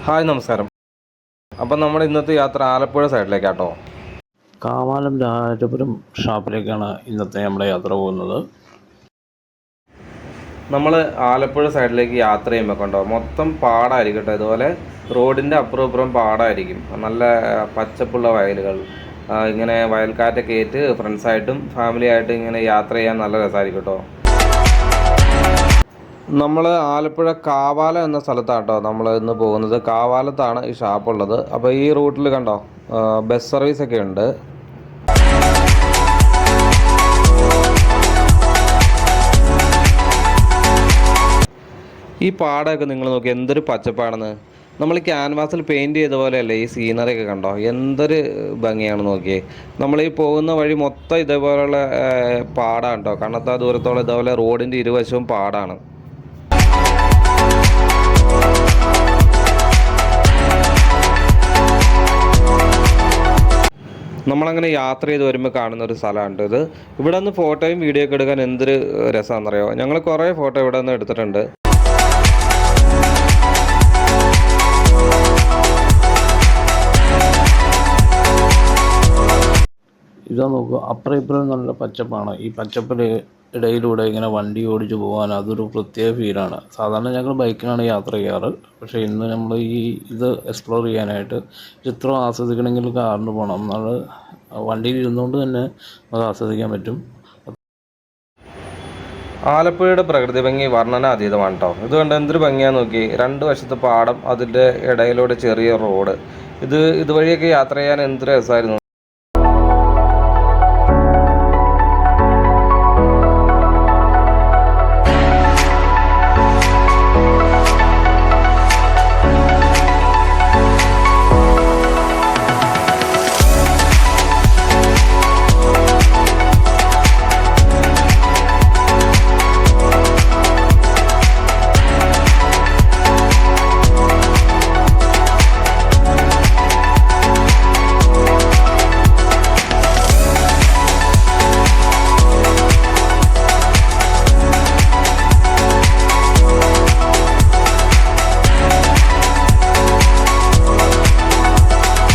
Hi നമസ്കാരം. അപ്പം നമ്മുടെ ഇന്നത്തെ യാത്ര ആലപ്പുഴ സൈഡിലേക്കാട്ടോ. കാവാലം രാജപുരം ഷാപ്പിലേക്കാണ് ഇന്നത്തെ നമ്മുടെ യാത്ര പോകുന്നത്. നമ്മൾ ആലപ്പുഴ സൈഡിലേക്ക് യാത്ര ചെയ്യുമ്പോൾ കണ്ടോ മൊത്തം പാടായിരിക്കും കേട്ടോ. ഇതുപോലെ റോഡിൻ്റെ അപ്പുറം ഇപ്പുറം പാടായിരിക്കും. നല്ല പച്ചപ്പുള്ള വയലുകൾ, ഇങ്ങനെ വയൽക്കാറ്റൊക്കെ ഏറ്റ് ഫ്രണ്ട്സായിട്ടും ഫാമിലി ആയിട്ടും ഇങ്ങനെ യാത്ര ചെയ്യാൻ നല്ല രസമായിരിക്കും കേട്ടോ. നമ്മൾ ആലപ്പുഴ കാവാലം എന്ന സ്ഥലത്താണ് കേട്ടോ നമ്മൾ ഇന്ന് പോകുന്നത്. കാവാലത്താണ് ഈ ഷാപ്പുള്ളത്. അപ്പോൾ ഈ റൂട്ടിൽ കണ്ടോ ബസ് സർവീസൊക്കെ ഉണ്ട്. ഈ പാടമൊക്കെ നിങ്ങൾ നോക്കി എന്തൊരു പച്ചപ്പാണെന്ന്. നമ്മൾ ക്യാൻവാസിൽ പെയിൻറ് ചെയ്ത പോലെയല്ലേ ഈ സീനറിയൊക്കെ കണ്ടോ, എന്തൊരു ഭംഗിയാണ് നോക്കിയേ. നമ്മൾ ഈ പോകുന്ന വഴി മൊത്തം ഇതേപോലെയുള്ള പാടാണ് കേട്ടോ. കണ്ണത്താ ദൂരത്തോളം ഇതേപോലെ റോഡിൻ്റെ ഇരുവശവും പാടാണ്. നമ്മളങ്ങനെ യാത്ര ചെയ്ത് വരുമ്പോൾ കാണുന്ന ഒരു സ്ഥലമാണ് ഇത്. ഇവിടെ നിന്ന് ഫോട്ടോയും വീഡിയോ ഒക്കെ എടുക്കാൻ എന്തൊരു രസമാണെന്നറിയോ. ഞങ്ങൾ കുറേ ഫോട്ടോ ഇവിടെ നിന്ന് എടുത്തിട്ടുണ്ട്. ഇതാ നോക്കുക, അപ്പുറം ഇപ്പുറം നല്ല പച്ചപ്പാണ്. ഈ പച്ചപ്പിൽ ഇടയിലൂടെ ഇങ്ങനെ വണ്ടി ഓടിച്ച് പോകാൻ അതൊരു പ്രത്യേക ഫീലാണ്. സാധാരണ ഞങ്ങൾ ബൈക്കിനാണ് യാത്ര ചെയ്യാറ്. പക്ഷേ ഇന്ന് നമ്മൾ ഇത് എക്സ്പ്ലോർ ചെയ്യാനായിട്ട് ചിത്രം ആസ്വദിക്കണമെങ്കിൽ കാറിന് പോകണം. നമ്മൾ വണ്ടിയിൽ ഇരുന്നുകൊണ്ട് തന്നെ അത് ആസ്വദിക്കാൻ പറ്റും. ആലപ്പുഴയുടെ പ്രകൃതി ഭംഗി വർണ്ണനാതീതമാണ് കേട്ടോ. ഇതുകൊണ്ട് എന്തൊരു ഭംഗിയാന്ന് നോക്കി. രണ്ട് വശത്ത് പാടം, അതിൻ്റെ ഇടയിലൂടെ ചെറിയ റോഡ്. ഇതുവഴിയൊക്കെ യാത്ര ചെയ്യാൻ എന്ത് രസമായിരുന്നു.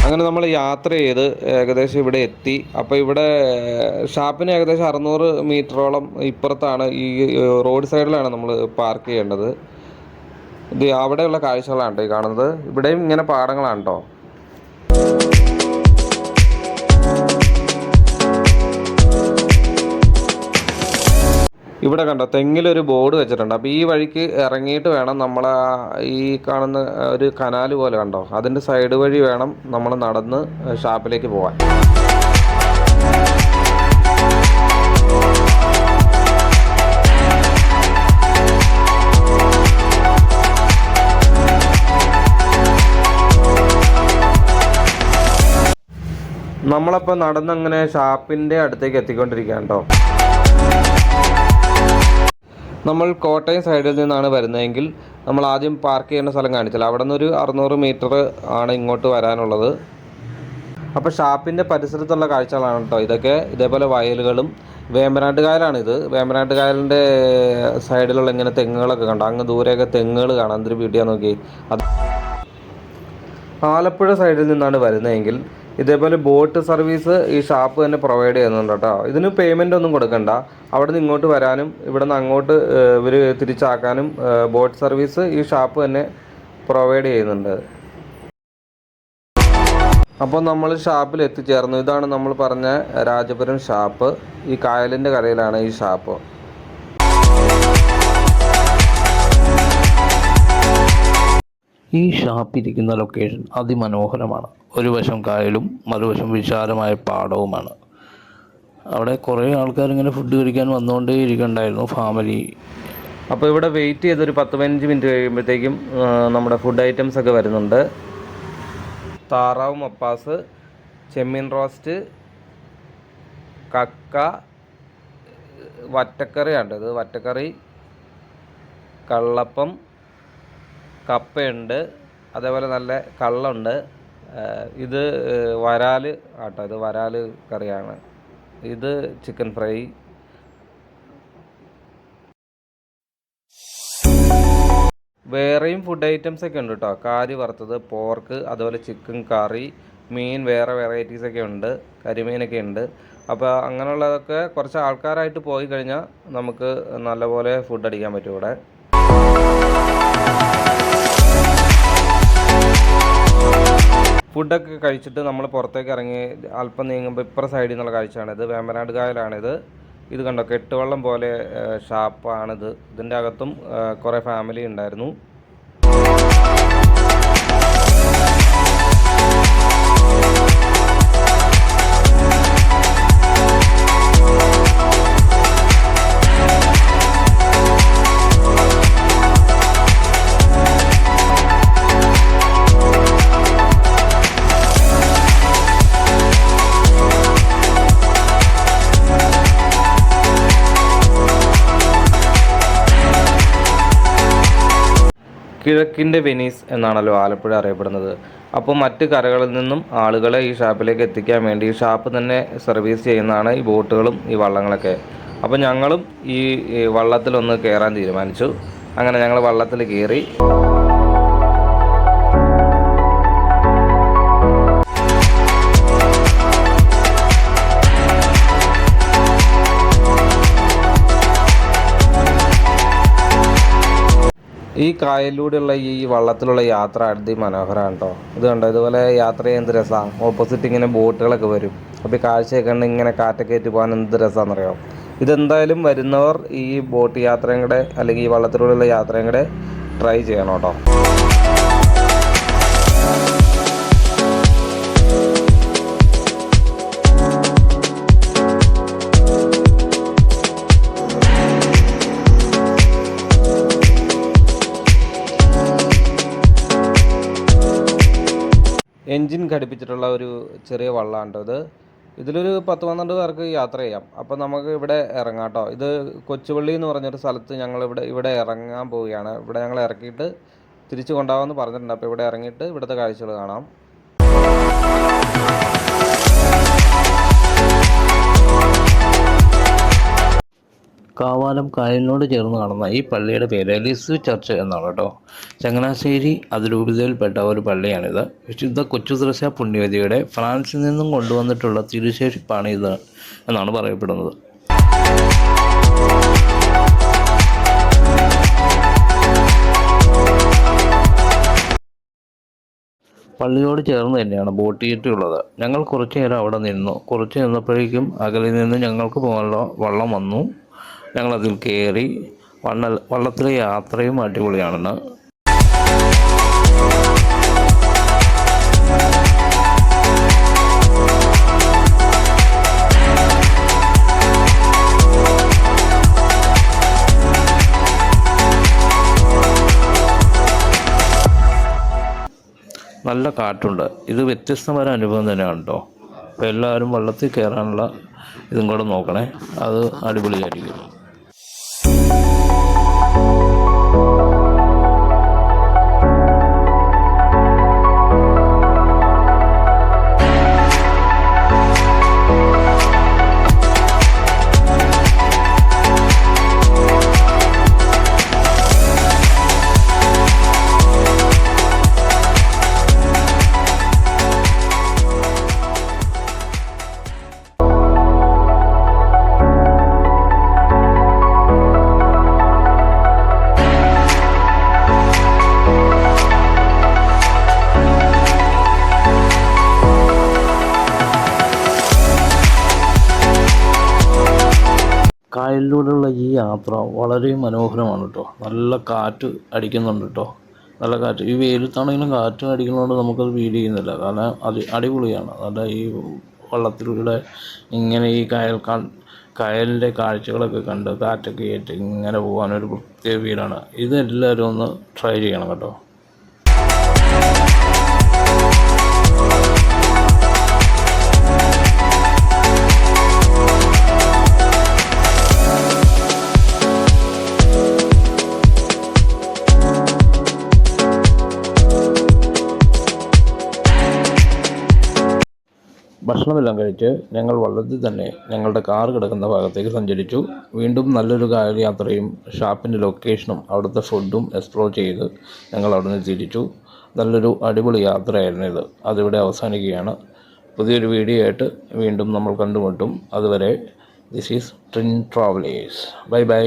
അങ്ങനെ നമ്മൾ യാത്ര ചെയ്ത് ഏകദേശം ഇവിടെ എത്തി. അപ്പോൾ ഇവിടെ ഷാപ്പിന് ഏകദേശം 600 മീറ്ററോളം ഇപ്പുറത്താണ്, ഈ റോഡ് സൈഡിലാണ് നമ്മൾ പാർക്ക് ചെയ്യേണ്ടത്. ഇത് അവിടെയുള്ള കാഴ്ചകളാണ് കേട്ടോ ഈ കാണുന്നത്. ഇവിടെയും ഇങ്ങനെ പാടങ്ങളാണ് കേട്ടോ. ഇവിടെ കണ്ടോ തെങ്ങിലൊരു ബോർഡ് വെച്ചിട്ടുണ്ട്. അപ്പോൾ ഈ വഴിക്ക് ഇറങ്ങിയിട്ട് വേണം നമ്മൾ ഈ കാണുന്ന ഒരു കനാൽ പോലെ കണ്ടോ, അതിൻ്റെ സൈഡ് വഴി വേണം നമ്മൾ നടന്ന് ഷാപ്പിലേക്ക് പോകാൻ. നമ്മളപ്പോൾ നടന്നങ്ങനെ ഷാപ്പിൻ്റെ അടുത്തേക്ക് എത്തിക്കൊണ്ടിരിക്കുകയാണ് കേട്ടോ. നമ്മൾ കോട്ടയം സൈഡിൽ നിന്നാണ് വരുന്നതെങ്കിൽ നമ്മൾ ആദ്യം പാർക്ക് ചെയ്യുന്ന സ്ഥലം കാണിച്ചാൽ അവിടെ നിന്നൊരു 600 മീറ്റർ ആണ് ഇങ്ങോട്ട് വരാനുള്ളത്. അപ്പോൾ ഷാപ്പിൻ്റെ പരിസരത്തുള്ള കാഴ്ചകളാണ് കേട്ടോ ഇതൊക്കെ. ഇതേപോലെ വയലുകളും വേമ്പനാട്ട് കായലാണിത്. വേമ്പനാട്ട് കായലിൻ്റെ സൈഡിലുള്ള ഇങ്ങനെ തെങ്ങുകളൊക്കെ കണ്ടോ, അങ്ങ് ദൂരെയൊക്കെ തെങ്ങുകൾ കാണാം. എന്തൊരു വീഡിയോ നോക്കി. അത് ആലപ്പുഴ സൈഡിൽ നിന്നാണ് വരുന്നതെങ്കിൽ ഇതേപോലെ ബോട്ട് സർവീസ് ഈ ഷാപ്പ് തന്നെ പ്രൊവൈഡ് ചെയ്യുന്നുണ്ട് കേട്ടോ. ഇതിന് പേയ്മെൻ്റ് ഒന്നും കൊടുക്കണ്ട. അവിടെ നിന്ന് ഇങ്ങോട്ട് വരാനും ഇവിടെ നിന്ന് അങ്ങോട്ട് ഇവർ തിരിച്ചാക്കാനും ബോട്ട് സർവീസ് ഈ ഷാപ്പ് തന്നെ പ്രൊവൈഡ് ചെയ്യുന്നുണ്ട്. അപ്പോൾ നമ്മൾ ഷാപ്പിൽ എത്തിച്ചേർന്നു. ഇതാണ് നമ്മൾ പറഞ്ഞ രാജപുരം ഷാപ്പ്. ഈ കായലിൻ്റെ കരയിലാണ് ഈ ഷാപ്പ്. ഈ ഷാപ്പ് ഇരിക്കുന്ന ലൊക്കേഷൻ അതിമനോഹരമാണ്. ഒരു വശം കായലും മറുവശം വിശാലമായ പാടവുമാണ്. അവിടെ കുറേ ആൾക്കാർ ഇങ്ങനെ ഫുഡ് കഴിക്കാൻ വന്നുകൊണ്ടേ ഇരിക്കണ്ടായിരുന്നു, ഫാമിലി. അപ്പോൾ ഇവിടെ വെയിറ്റ് ചെയ്തൊരു 10-15 മിനിറ്റ് കഴിയുമ്പോഴത്തേക്കും നമ്മുടെ ഫുഡ് ഐറ്റംസ് ഒക്കെ വരുന്നുണ്ട്. താറാവ് മപ്പാസ്, ചെമ്മീൻ റോസ്റ്റ്, കക്ക, വറ്റക്കറിയാണ്. ഇത് വറ്റക്കറി, കള്ളപ്പം, കപ്പയുണ്ട്, അതേപോലെ നല്ല കള്ളുണ്ട്. ഇത് വരാൽ ആട്ടോ, ഇത് വരാൽ കറിയാണ്. ഇത് ചിക്കൻ ഫ്രൈ, വേറെയും ഫുഡ് ഐറ്റംസ് ഒക്കെ ഉണ്ട് കേട്ടോ. കാരി വറുത്തത്, പോർക്ക്, അതുപോലെ ചിക്കൻ കറി, മീൻ വേറെ വെറൈറ്റീസൊക്കെ ഉണ്ട്, കരിമീനൊക്കെ ഉണ്ട്. അപ്പോൾ അങ്ങനെയുള്ളതൊക്കെ കുറച്ച് ആൾക്കാരായിട്ട് പോയി കഴിഞ്ഞാൽ നമുക്ക് നല്ലപോലെ ഫുഡ് അടിക്കാൻ പറ്റും ഇവിടെ. ഫുഡൊക്കെ കഴിച്ചിട്ട് നമ്മൾ പുറത്തേക്ക് ഇറങ്ങി അല്പം നീങ്ങുമ്പോൾ ഇപ്പുറ സൈഡിൽ നിന്നുള്ള കാഴ്ചയാണിത്. വേമ്പനാട് കായലാണിത്. ഇത് കണ്ടോ, കെട്ടുവള്ളം പോലെ ഷാപ്പാണിത്. ഇതിൻ്റെ അകത്തും കുറേ ഫാമിലി ഉണ്ടായിരുന്നു. കിഴക്കിൻ്റെ വെനീസ് എന്നാണല്ലോ ആലപ്പുഴ അറിയപ്പെടുന്നത്. അപ്പോൾ മറ്റ് കരകളിൽ നിന്നും ആളുകളെ ഈ ഷാപ്പിലേക്ക് എത്തിക്കാൻ വേണ്ടി ഈ ഷാപ്പ് തന്നെ സർവീസ് ചെയ്യുന്നതാണ് ഈ ബോട്ടുകളും ഈ വള്ളങ്ങളൊക്കെ. അപ്പോൾ ഞങ്ങളും ഈ വള്ളത്തിലൊന്ന് കയറാൻ തീരുമാനിച്ചു. അങ്ങനെ ഞങ്ങൾ വള്ളത്തിൽ കയറി. ഈ കായലിലൂടെയുള്ള ഈ വള്ളത്തിലുള്ള യാത്ര അതിമനോഹരമാണ് കേട്ടോ. ഇത് കണ്ടോ, ഇതുപോലെ യാത്ര ചെയ്യാൻ എന്ത് രസമാണ്. ഓപ്പോസിറ്റ് ഇങ്ങനെ ബോട്ടുകളൊക്കെ വരും. അപ്പോൾ ഈ കാഴ്ചയൊക്കെ കണ്ട് ഇങ്ങനെ കാറ്റൊക്കെ ഏറ്റ് പോകാൻ എന്ത് രസമാണെന്നറിയാം. ഇതെന്തായാലും വരുന്നവർ ഈ ബോട്ട് യാത്രയും കൂടെ അല്ലെങ്കിൽ ഈ വള്ളത്തിലൂടെയുള്ള യാത്രയും കൂടെ ട്രൈ ചെയ്യണം കേട്ടോ. എൻജിൻ ഘടിപ്പിച്ചിട്ടുള്ള ഒരു ചെറിയ വള്ളമാണ് ഇത്. ഇതിലൊരു 10-12 പേർക്ക് യാത്ര ചെയ്യാം. അപ്പോൾ നമുക്ക് ഇവിടെ ഇറങ്ങാം കേട്ടോ. ഇത് കൊച്ചുപള്ളി എന്ന് പറഞ്ഞൊരു സ്ഥലത്ത് ഇവിടെ ഇറങ്ങാൻ പോവുകയാണ്. ഇവിടെ ഞങ്ങൾ ഇറക്കിയിട്ട് തിരിച്ചു കൊണ്ടുപോകാമെന്ന് പറഞ്ഞിട്ടുണ്ട്. അപ്പോൾ ഇവിടെ ഇറങ്ങിയിട്ട് ഇവിടുത്തെ കാഴ്ചകൾ കാണാം. കാവാലം കായലിനോട് ചേർന്ന് കാണുന്ന ഈ പള്ളിയുടെ പേര് എലിസ് ചർച്ച് എന്നാണ് കേട്ടോ. ചങ്ങനാശ്ശേരി അതിരൂപതയിൽപ്പെട്ട ഒരു പള്ളിയാണിത്. വിശുദ്ധ കൊച്ചുത്രേസ്യ പുണ്യവതിയുടെ ഫ്രാൻസിൽ നിന്നും കൊണ്ടുവന്നിട്ടുള്ള തിരുശേഷിപ്പാണ് ഇത് എന്നാണ് പറയപ്പെടുന്നത്. പള്ളിയോട് ചേർന്ന് തന്നെയാണ് ബോട്ട് യാത്രയുള്ളത്. ഞങ്ങൾ കുറച്ചു നേരം അവിടെ നിന്നു. കുറച്ച് നിന്നപ്പോഴേക്കും അകലിൽ നിന്ന് ഞങ്ങൾക്ക് പോകാനുള്ള വള്ളം വന്നു. ഞങ്ങളതിൽ കയറി. വള്ളത്തിലെ യാത്രയും അടിപൊളിയാണ്. നല്ല കാറ്റുണ്ട്. ഇത് വ്യത്യസ്തമായ അനുഭവം തന്നെയാണ് കേട്ടോ. അപ്പോൾ എല്ലാവരും വള്ളത്തിൽ കയറാനുള്ള ഇതും കൂടെ നോക്കണേ. അത് അടിപൊളിയായിരിക്കും. കായലിലൂടെയുള്ള ഈ യാത്ര വളരെ മനോഹരമാണ് കേട്ടോ. നല്ല കാറ്റ് അടിക്കുന്നുണ്ട് കേട്ടോ. നല്ല കാറ്റ്. ഈ വെയിലത്താണെങ്കിലും കാറ്റ് അടിക്കുന്നതുകൊണ്ട് നമുക്കത് ഫീൽ ചെയ്യുന്നില്ല. കാരണം അത് അടിപൊളിയാണ്. നല്ല ഈ വള്ളത്തിലൂടെ ഇങ്ങനെ ഈ കായലിൻ്റെ കാഴ്ചകളൊക്കെ കണ്ട് കാറ്റൊക്കെ ഏറ്റ് ഇങ്ങനെ പോകാനൊരു പ്രത്യേക ഫീലാണ്. ഇതെല്ലാവരും ഒന്ന് ട്രൈ ചെയ്യണം കേട്ടോ. ഭക്ഷണമെല്ലാം കഴിച്ച് ഞങ്ങൾ വള്ളത്തിൽ തന്നെ ഞങ്ങളുടെ കാർ കിടക്കുന്ന ഭാഗത്തേക്ക് സഞ്ചരിച്ചു. വീണ്ടും നല്ലൊരു കാർ യാത്രയും ഷാപ്പിൻ്റെ ലൊക്കേഷനും അവിടുത്തെ ഫുഡും എക്സ്പ്ലോർ ചെയ്ത് ഞങ്ങൾ അവിടെ നിന്ന് തിരിച്ചു. നല്ലൊരു അടിപൊളി യാത്രയായിരുന്നു ഇത്. അതിവിടെ അവസാനിക്കുകയാണ്. പുതിയൊരു വീഡിയോ ആയിട്ട് വീണ്ടും നമ്മൾ കണ്ടുമുട്ടും. അതുവരെ this is trin travellers. Bye by.